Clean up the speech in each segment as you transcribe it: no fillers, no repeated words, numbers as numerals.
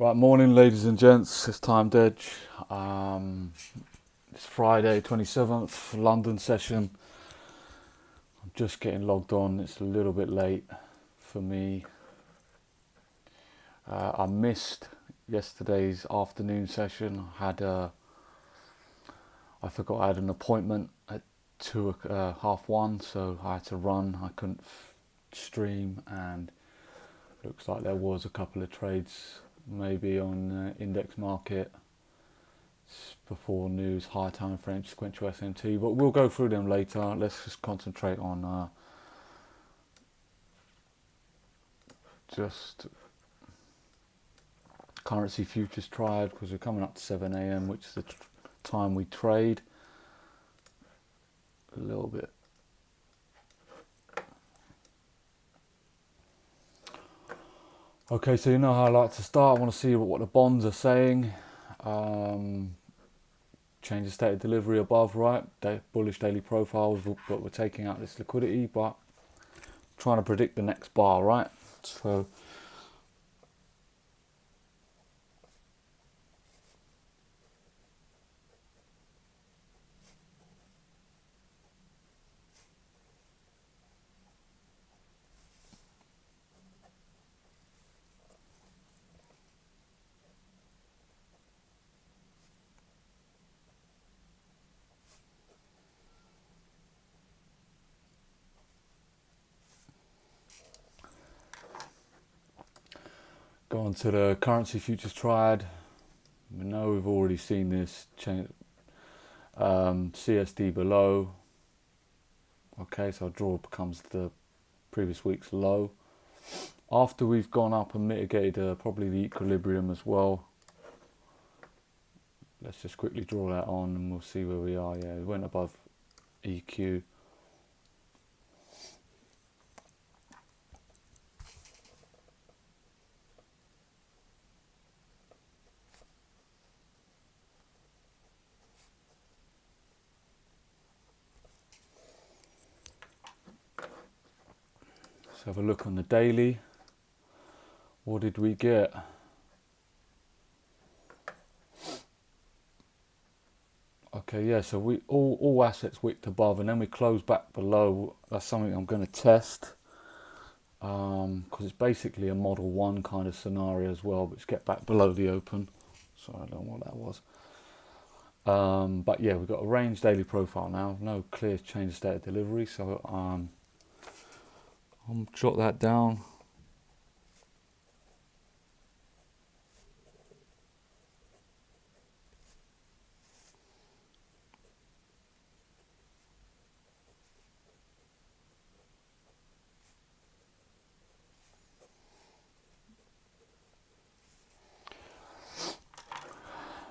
Right, morning, ladies and gents. It's time Edge. It's Friday, 27th, London session. I'm just getting logged on. It's a little bit late for me. I missed yesterday's afternoon session. I forgot I had an appointment at 1:30, so I had to run. I couldn't stream, and looks like there was a couple of trades maybe on index market before news, high time frame, sequential SMT, but we'll go through them later. Let's just concentrate on just currency futures triad, because we're coming up to 7 a.m, which is the time we trade. A little bit. Okay, so you know how I like to start. I want to see what the bonds are saying. Change the state of delivery above, right? Bullish daily profiles, but we're taking out this liquidity, but trying to predict the next bar, right? So go on to the currency futures triad. We know we've already seen this change. CSD below. Okay, so our draw becomes the previous week's low. After we've gone up and mitigated probably the equilibrium as well. Let's just quickly draw that on and we'll see where we are. Yeah, we went above EQ. Let's have a look on the daily. What did we get? Okay, yeah, so we all assets wicked above and then we close back below. That's something I'm going to test, because it's basically a model 1 kind of scenario as well, but just get back below the open. So I don't know what that was. But yeah, we've got a range daily profile now, no clear change of state of delivery, so I'll jot that down.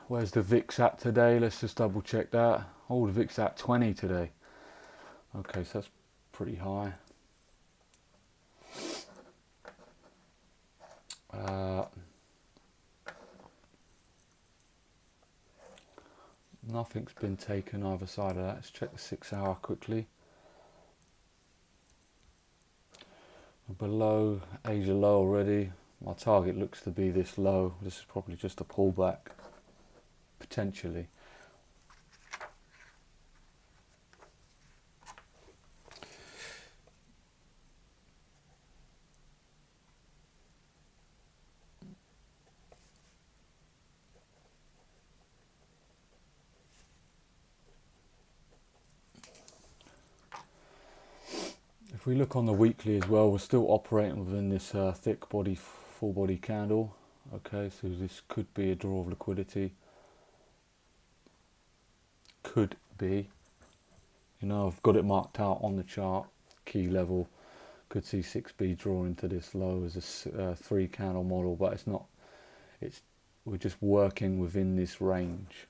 Where's the VIX at today? Let's just double check that. Oh, the VIX at 20 today. Okay, so that's pretty high. Nothing's been taken either side of that. Let's check the 6 hour quickly. Below Asia low already. My target looks to be this low. This is probably just a pullback, potentially. If we look on the weekly as well, we're still operating within this thick body, full body candle. Okay, so this could be a draw of liquidity. Could be. You know, I've got it marked out on the chart, key level. Could see 6B draw into this low as a 3 candle model, but it's not. We're just working within this range.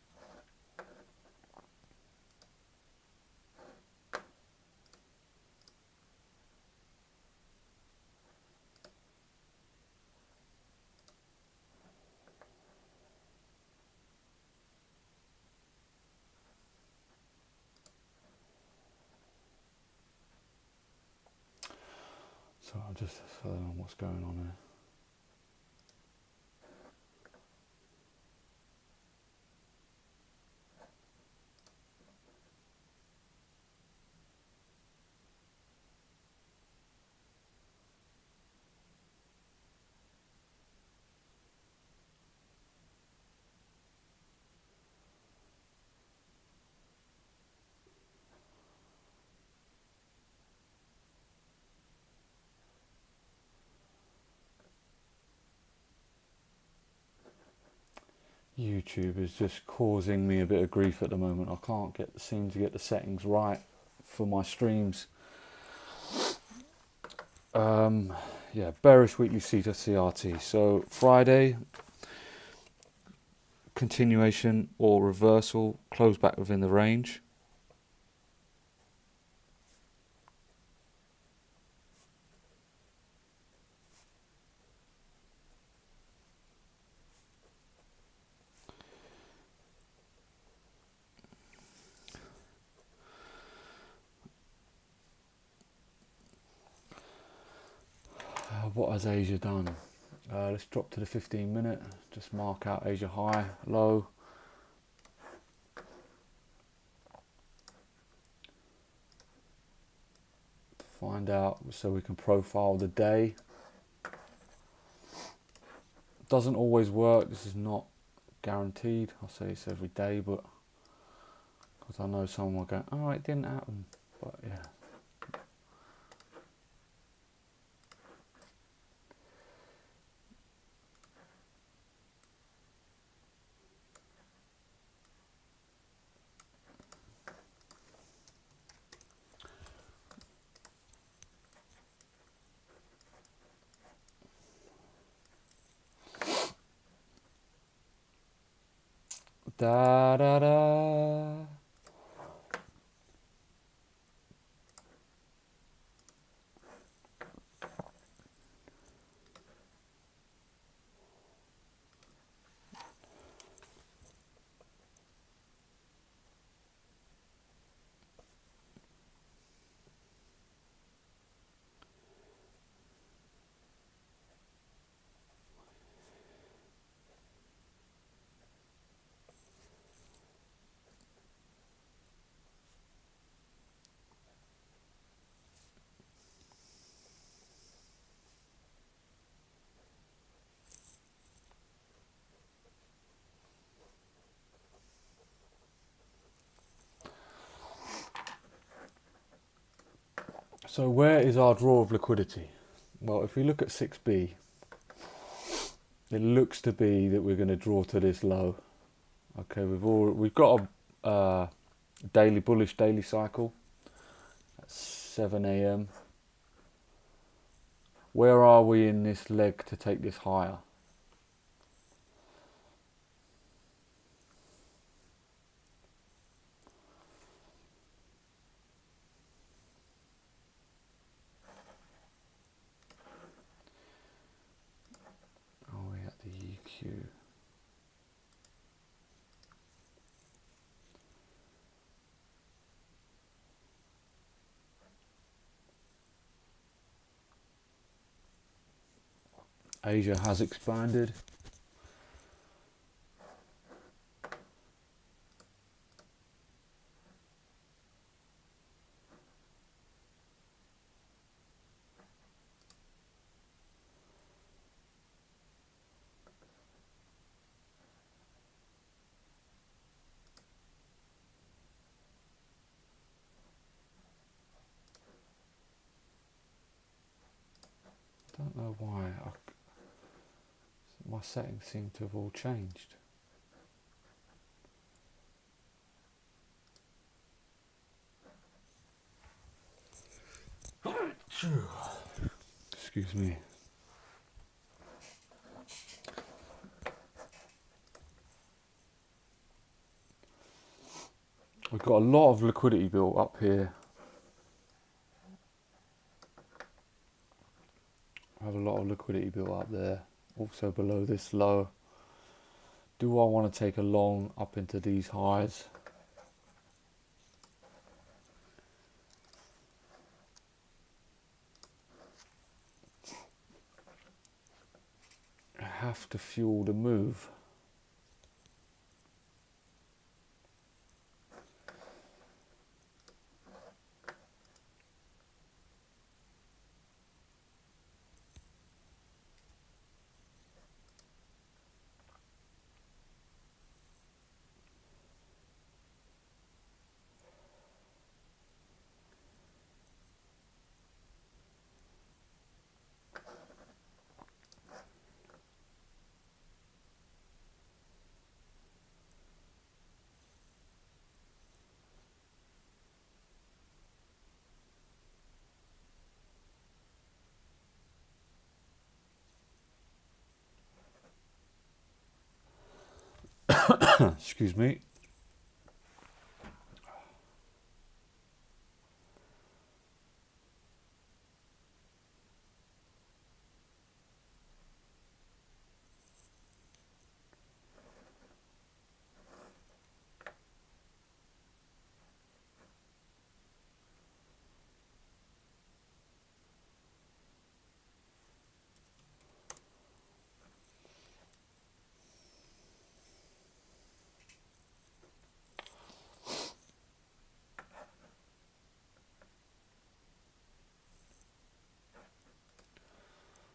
So I don't know what's going on there. YouTube is just causing me a bit of grief at the moment. I can't seem to get the settings right for my streams. Yeah, bearish weekly CRT. So Friday, continuation or reversal, close back within the range. What has Asia done? Let's drop to the 15-minute. Just mark out Asia high, low. Find out so we can profile the day. Doesn't always work. This is not guaranteed. I'll say it's every day, but because I know someone will go, oh, it didn't happen. But yeah. Da da da. So where is our draw of liquidity? Well, if we look at 6B, it looks to be that we're going to draw to this low. Okay, we've got a bullish daily cycle at 7 a.m. Where are we in this leg to take this higher? Are we at the EQ? Asia has expanded. I don't know why my settings seem to have all changed. Excuse me. We've got a lot of liquidity built up here. I have a lot of liquidity built up there. Also below this low. Do I want to take a long up into these highs? I have to fuel the move. Excuse me.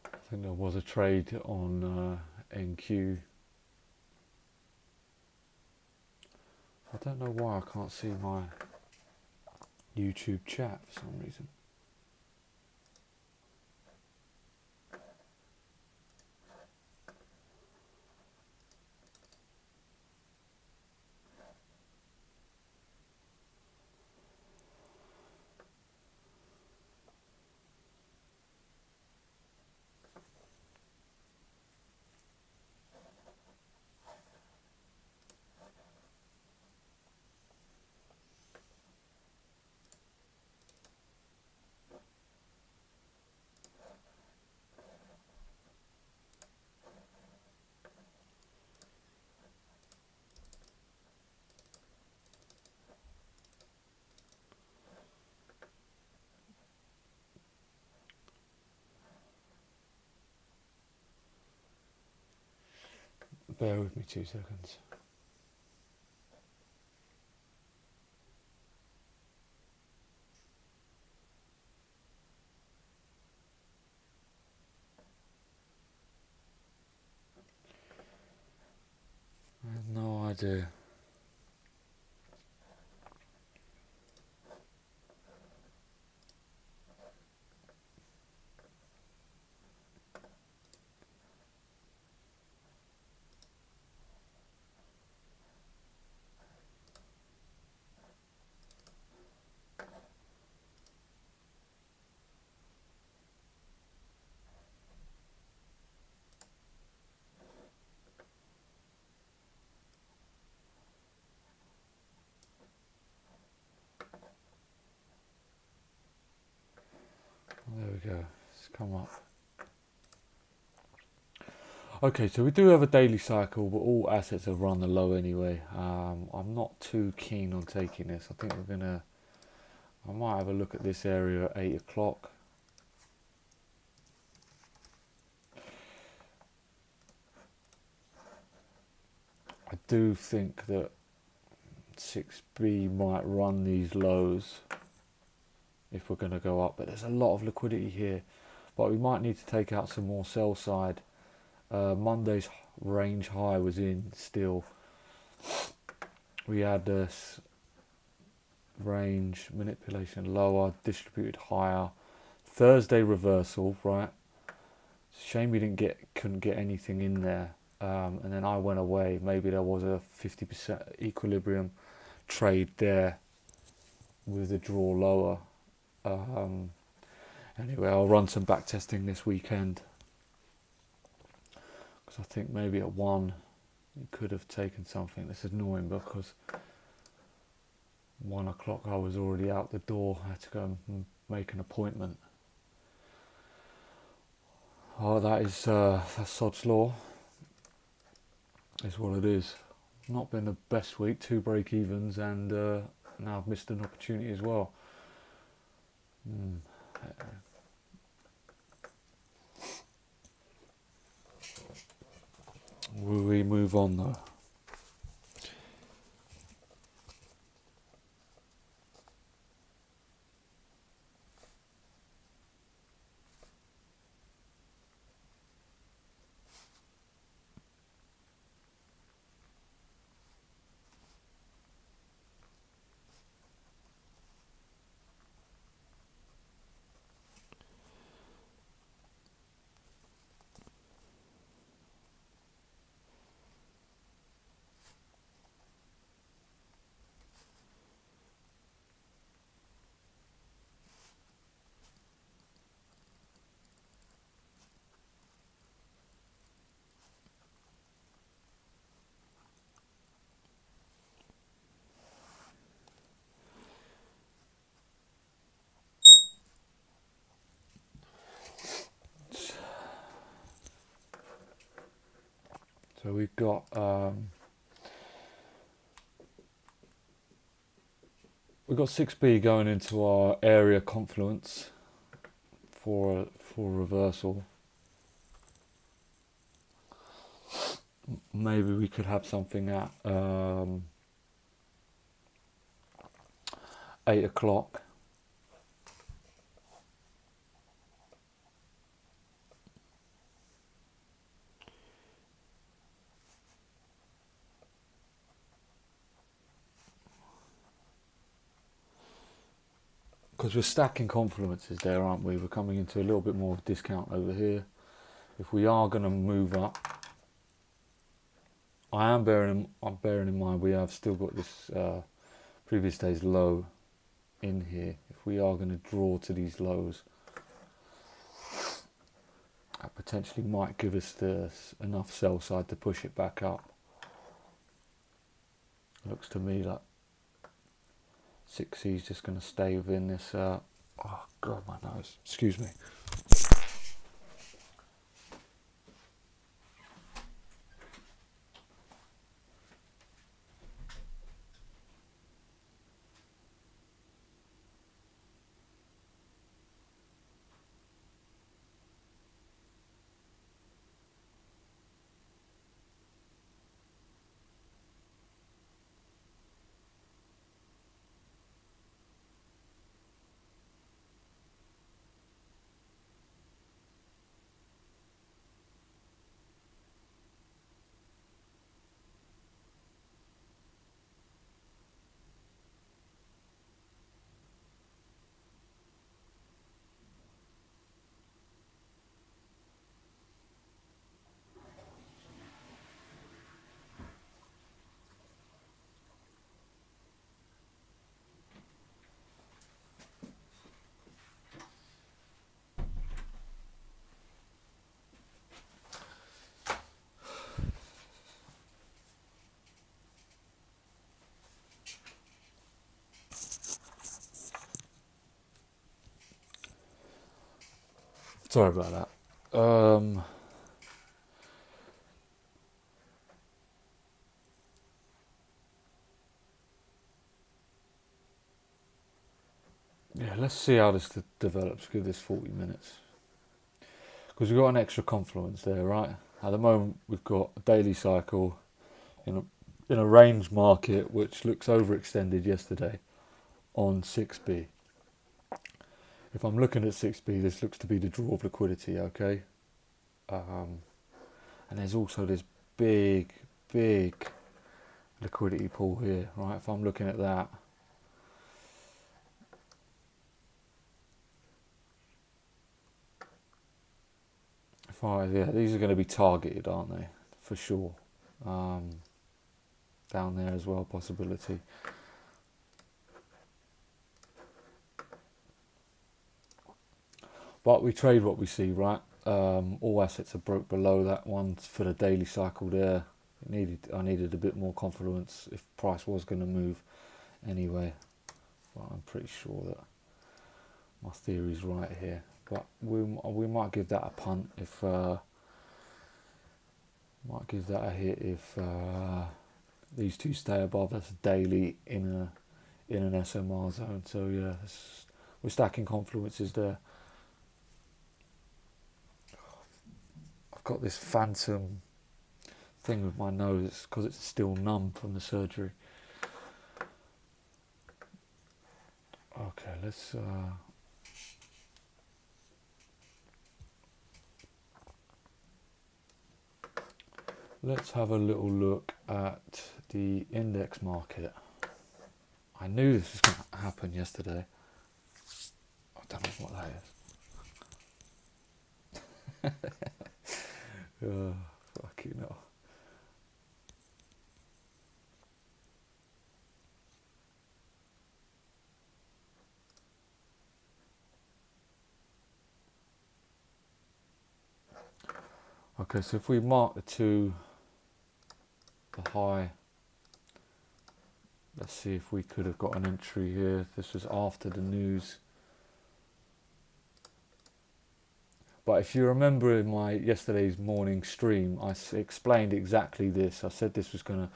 I think there was a trade on NQ. I don't know why I can't see my YouTube chat for some reason. Bear with me 2 seconds. I have no idea. There we go. It's come up. Okay, so we do have a daily cycle, but all assets have run the low anyway. I'm not too keen on taking this. I think I might have a look at this area at 8 o'clock. I do think that 6B might run these lows if we're going to go up, but there's a lot of liquidity here. But we might need to take out some more sell side. Monday's range high was in still. We had this range manipulation lower, distributed higher. Thursday reversal, right? Shame we couldn't get anything in there. And then I went away. Maybe there was a 50% equilibrium trade there with a draw lower. Anyway, I'll run some back testing this weekend because I think maybe at 1 you could have taken something. This is annoying because 1 o'clock I was already out the door. I had to go and make an appointment. Oh, that's sod's law. Is what it is. Not been the best week. 2 break evens, and now I've missed an opportunity as well. Will we move on though? So we've got 6B going into our area confluence for reversal. Maybe we could have something at 8 o'clock. Because we're stacking confluences there, aren't we? We're coming into a little bit more of a discount over here. If we are going to move up, I'm bearing in mind we have still got this previous day's low in here. If we are going to draw to these lows, that potentially might give us enough sell side to push it back up. Looks to me like 6C is just going to stay within this. Oh God, my nose. Excuse me. Sorry about that. Yeah, let's see how this develops. Give this 40 minutes. Because we've got an extra confluence there, right? At the moment, we've got a daily cycle in a range market which looks overextended yesterday on 6B. If I'm looking at 6B, this looks to be the draw of liquidity, okay? And there's also this big liquidity pool here, right? If I'm looking at that, these are going to be targeted, aren't they? For sure. Down there as well, possibility. But we trade what we see, right? All assets are broke below that one for the daily cycle there. I needed a bit more confluence if price was going to move anyway. But I'm pretty sure that my theory's right here. But we might give that a punt if might give that a hit if these two stay above us daily in an SMR zone. So yeah, we're stacking confluences there. I've got this phantom thing with my nose because it's still numb from the surgery. Okay, let's have a little look at the index market. I knew this was going to happen yesterday. I don't know what that is. Oh, fucking hell. Okay, so if we mark the high, let's see if we could have got an entry here. This was after the news. But if you remember in my yesterday's morning stream, I explained exactly this. I said this was going to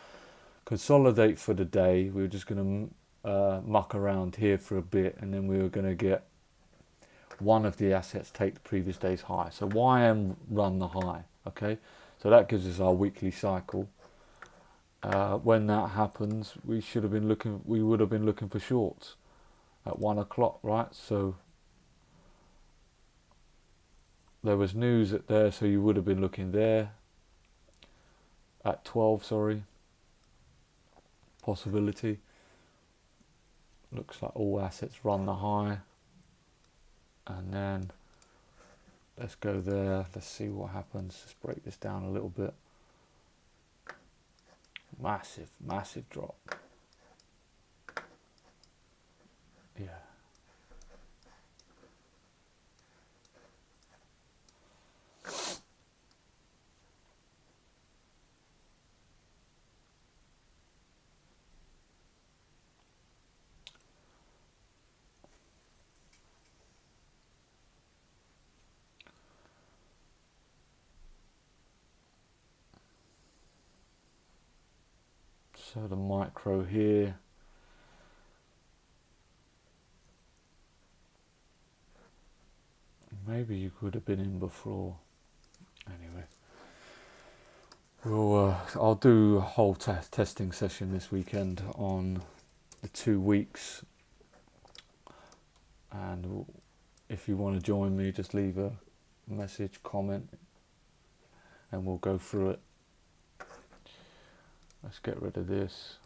consolidate for the day. We were just going to muck around here for a bit, and then we were going to get one of the assets take the previous day's high. So YM run the high, okay? So that gives us our weekly cycle. When that happens, we would have been looking for shorts at 1 o'clock, right? So there was news at there, so you would have been looking there at 12, sorry. Possibility. Looks like all assets run the high. And then let's go there. Let's see what happens. Let's break this down a little bit. Massive, massive drop. Yeah. So the micro here. Maybe you could have been in before. Anyway. I'll do a whole testing session this weekend on the 2 weeks, and if you want to join me, just leave a message, comment, and we'll go through it. Let's get rid of this.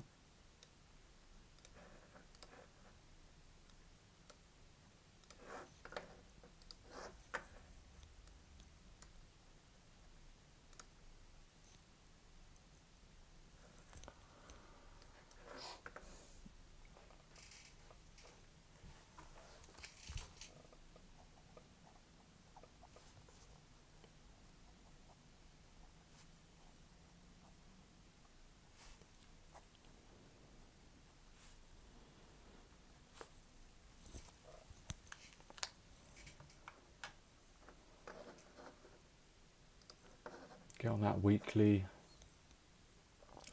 Get on that weekly.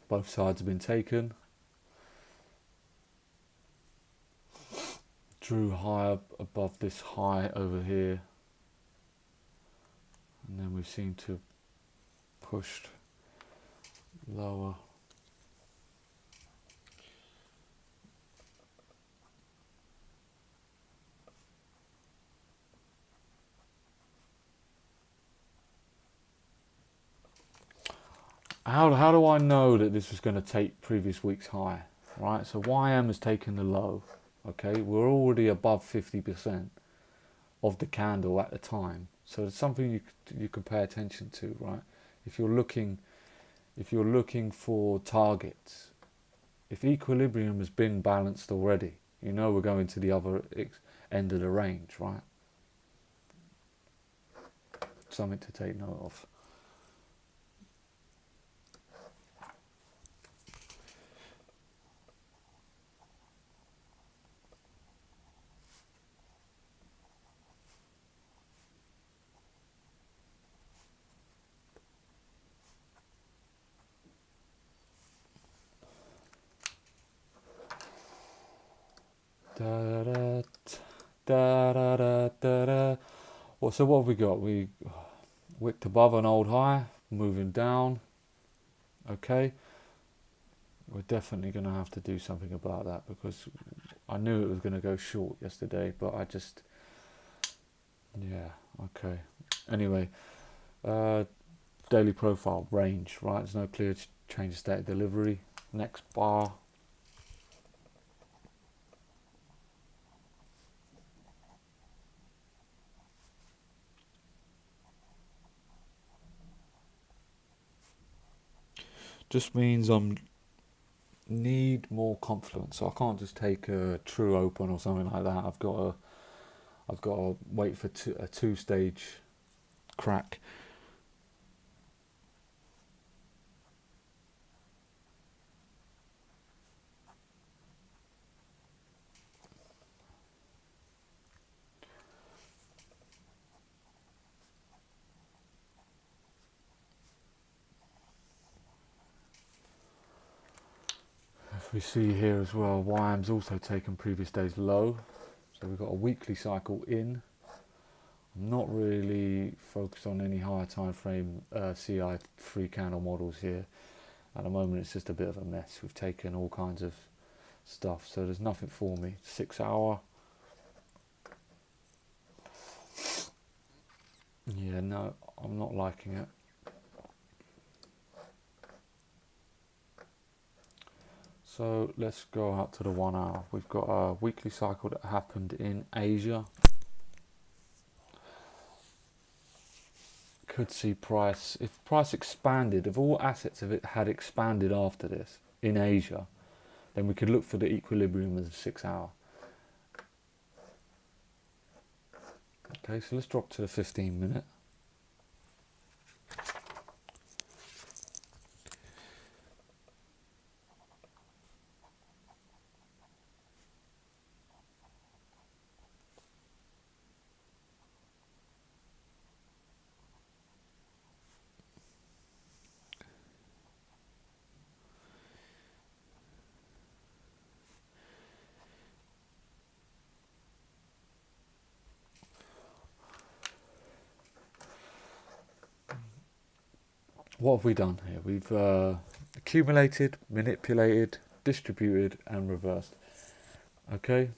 Both sides have been taken. Drew high above this high over here. And then we seem to pushed lower. How do I know that this was going to take previous week's high? Right, so YM has taken the low. Okay, we're already above 50% of the candle at the time, so it's something you can pay attention to, right? If you're looking for targets, if equilibrium has been balanced already, you know we're going to the other end of the range, right? Something to take note of. Da, da, da, da, da, da, da. Well, so what have we got? We wicked above an old high, moving down. Okay, we're definitely going to have to do something about that, because I knew it was going to go short yesterday, but I just, yeah, okay. Anyway, daily profile range, right? There's no clear change of state of delivery. Next bar. Just means I'm need more confluence, so I can't just take a true open or something like that. I've got to wait for a two-stage crack. we see here as well, YM's also taken previous day's low. So we've got a weekly cycle in. I'm not really focused on any higher time frame CI 3 candle models here. At the moment it's just a bit of a mess. We've taken all kinds of stuff, so there's nothing for me. 6 hour. Yeah, no, I'm not liking it. So let's go out to the 1 hour. We've got a weekly cycle that happened in Asia. Could see price, if price expanded, if all assets of it had expanded after this in Asia, then we could look for the equilibrium as a 6 hour. Okay, so let's drop to the 15-minute. What have we done here? We've accumulated, manipulated, distributed, and reversed. Okay,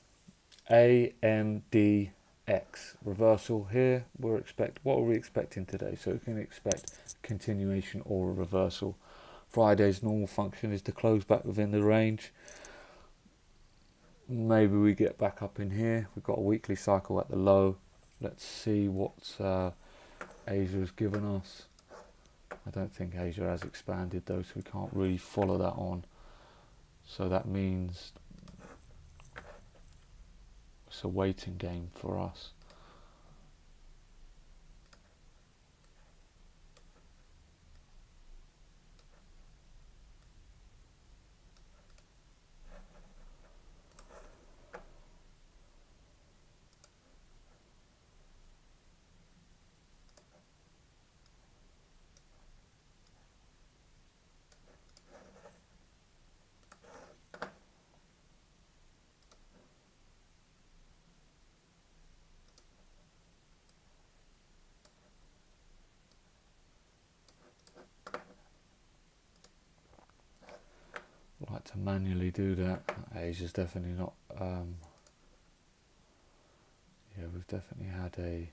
AMDX reversal here. What are we expecting today? So we can expect continuation or a reversal. Friday's normal function is to close back within the range. Maybe we get back up in here. We've got a weekly cycle at the low. Let's see what Asia has given us. I don't think Asia has expanded though, so we can't really follow that on. So that means it's a waiting game for us. Like to manually do that. Asia's definitely not. Yeah, we've definitely had a.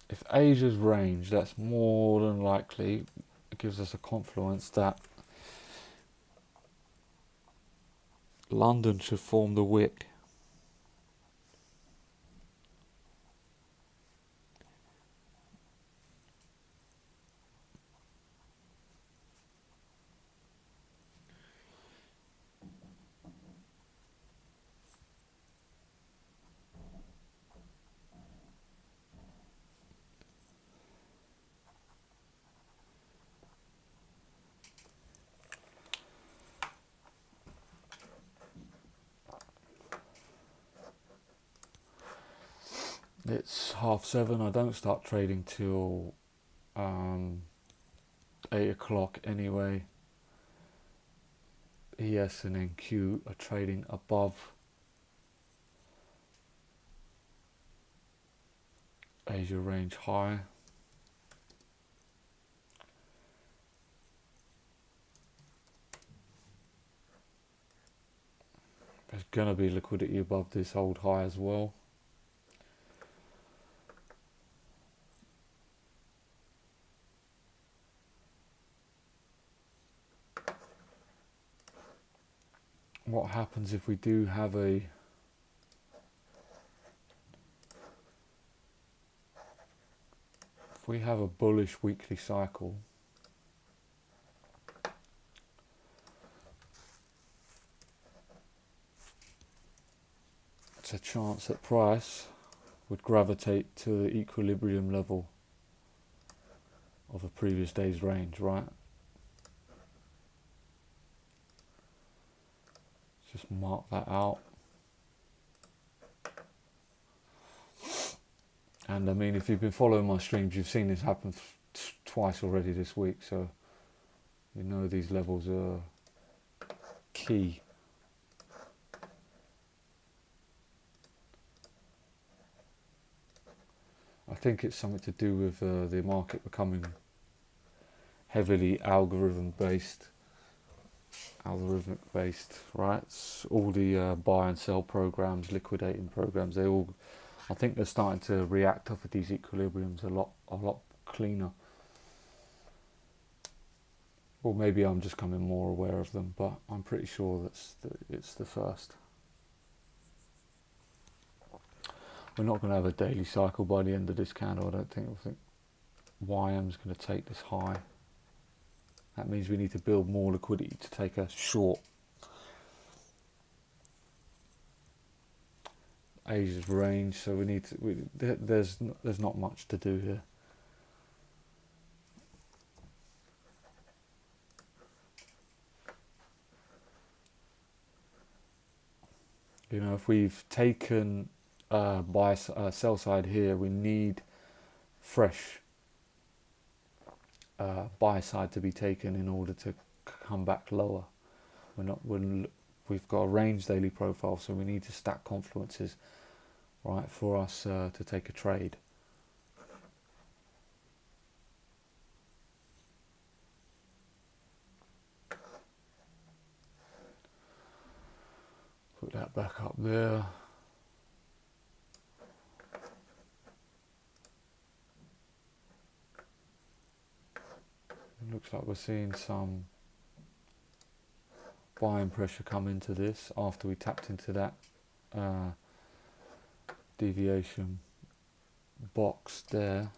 If Asia's range, that's more than likely. It gives us a confluence that London should form the wick. It's 7:30. I don't start trading till 8 o'clock anyway. ES and NQ are trading above Asia range high. There's gonna be liquidity above this old high as well. What happens if we do have a bullish weekly cycle? a chance that price would gravitate to the equilibrium level of a previous day's range, right? Just mark that out. And I mean, if you've been following my streams, you've seen this happen twice already this week, so you know these levels are key. I think it's something to do with the market becoming heavily algorithmic based, right? It's all the buy and sell programs, liquidating programs, they all, I think they're starting to react off of these equilibriums a lot cleaner. Or maybe I'm just becoming more aware of them, but I'm pretty sure it's the first. We're not going to have a daily cycle by the end of this candle, I don't think. I think YM's going to take this high. That means we need to build more liquidity to take a short. Asia's range, so we need to. There's not much to do here. You know, if we've taken sell side here, we need fresh buy side to be taken in order to come back lower. We've got a range daily profile, so we need to stack confluences, right, for us to take a trade. Put that back up there. It looks like we're seeing some buying pressure come into this after we tapped into that deviation box there.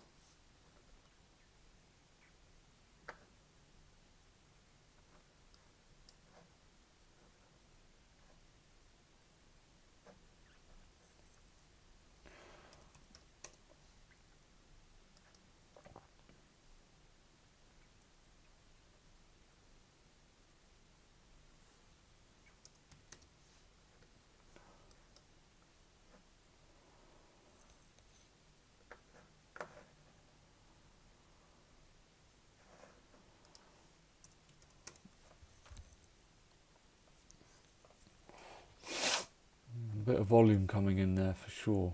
A bit of volume coming in there for sure.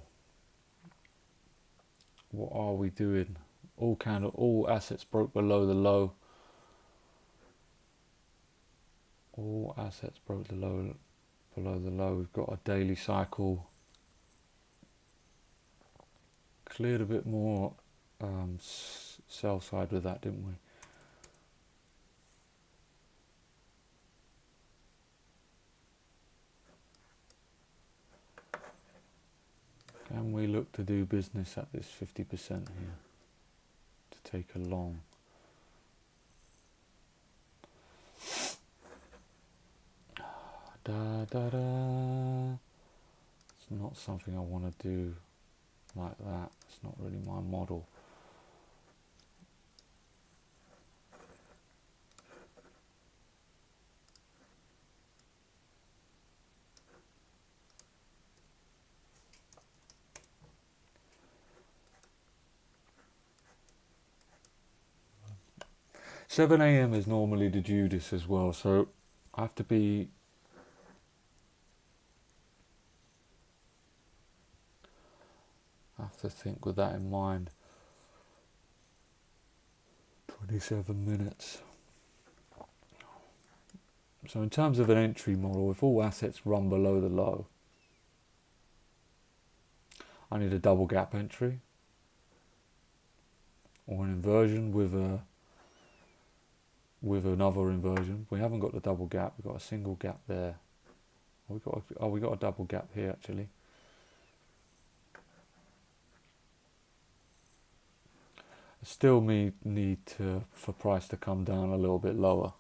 What are we doing? All assets broke below the low. All assets broke below the low. We've got a daily cycle. Cleared a bit more sell side with that, didn't we? Can we look to do business at this 50% here to take a long? Da, da, da. It's not something I want to do like that. It's not really my model. $7 AM is normally the Judas as well, so I have to think with that in mind. 27 minutes. So in terms of an entry model, if all assets run below the low, I need a double gap entry or an inversion with another inversion. We haven't got the double gap, we've got a single gap there. We got a double gap here actually. Still need for price to come down a little bit lower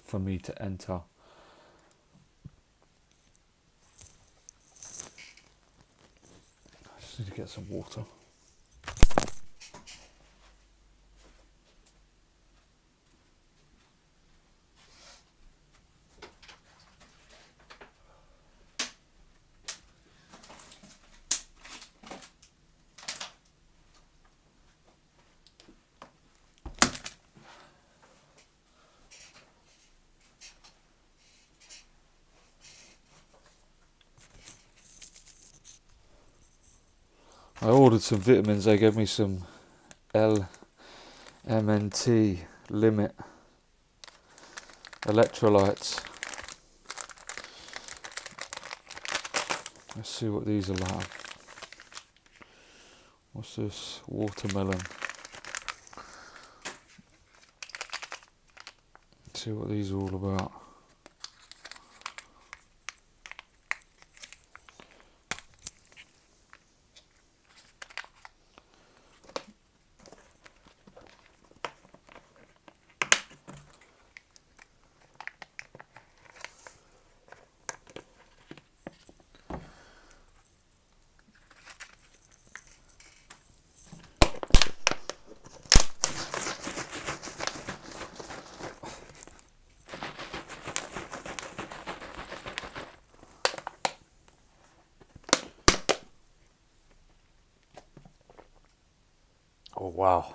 for me to enter. Just need to get some water. I ordered some vitamins. They gave me some LMNT limit electrolytes. Let's see what these are like. What's this? Watermelon. Let's see what these are all about. Oh wow.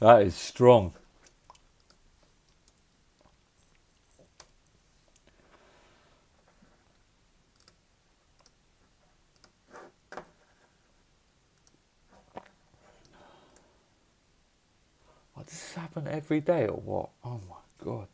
That is strong. Oh, does this happen every day or what? Oh my god.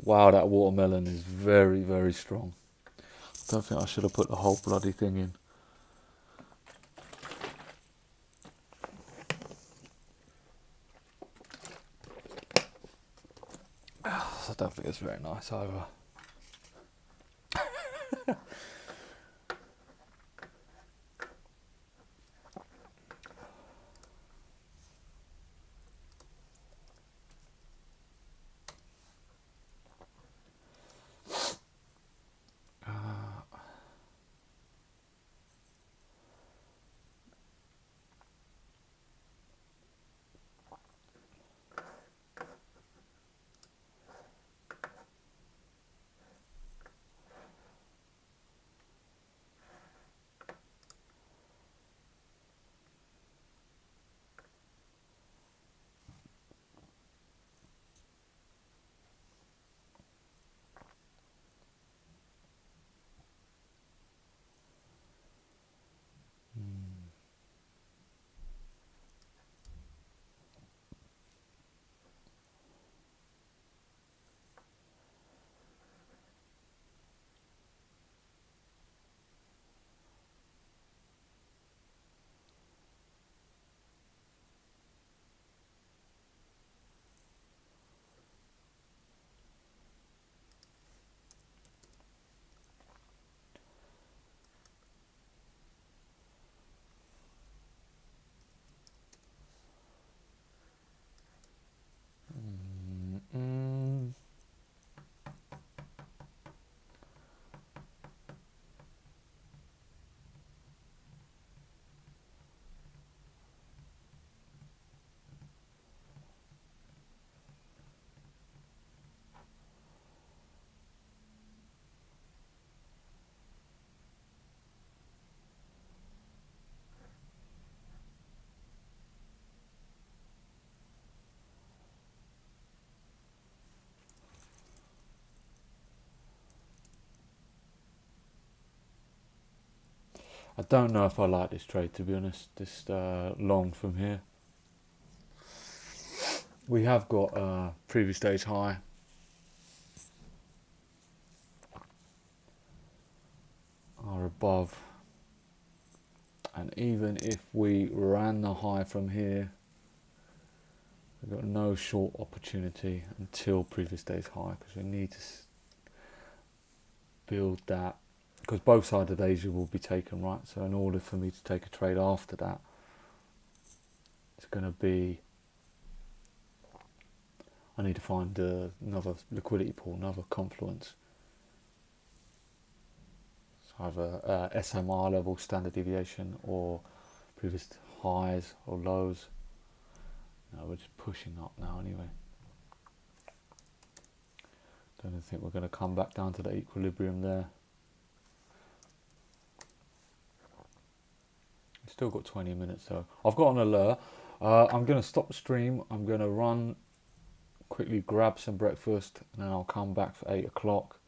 Wow, that watermelon is very, very strong. I don't think I should have put the whole bloody thing in. I don't think it's very nice either. I don't know if I like this trade, to be honest, this long from here. We have got a previous day's high. Are above. And even if we ran the high from here, we've got no short opportunity until previous day's high, because we need to build that, because both sides of Asia will be taken, right? So in order for me to take a trade after that, it's going to be, I need to find another liquidity pool, another confluence. So either SMR level, standard deviation, or previous highs or lows. No, we're just pushing up now anyway. Don't think we're going to come back down to the equilibrium there. We've still got 20 minutes, so I've got an alert. I'm going to stop the stream. I'm going to run, quickly grab some breakfast, and then I'll come back for 8 o'clock.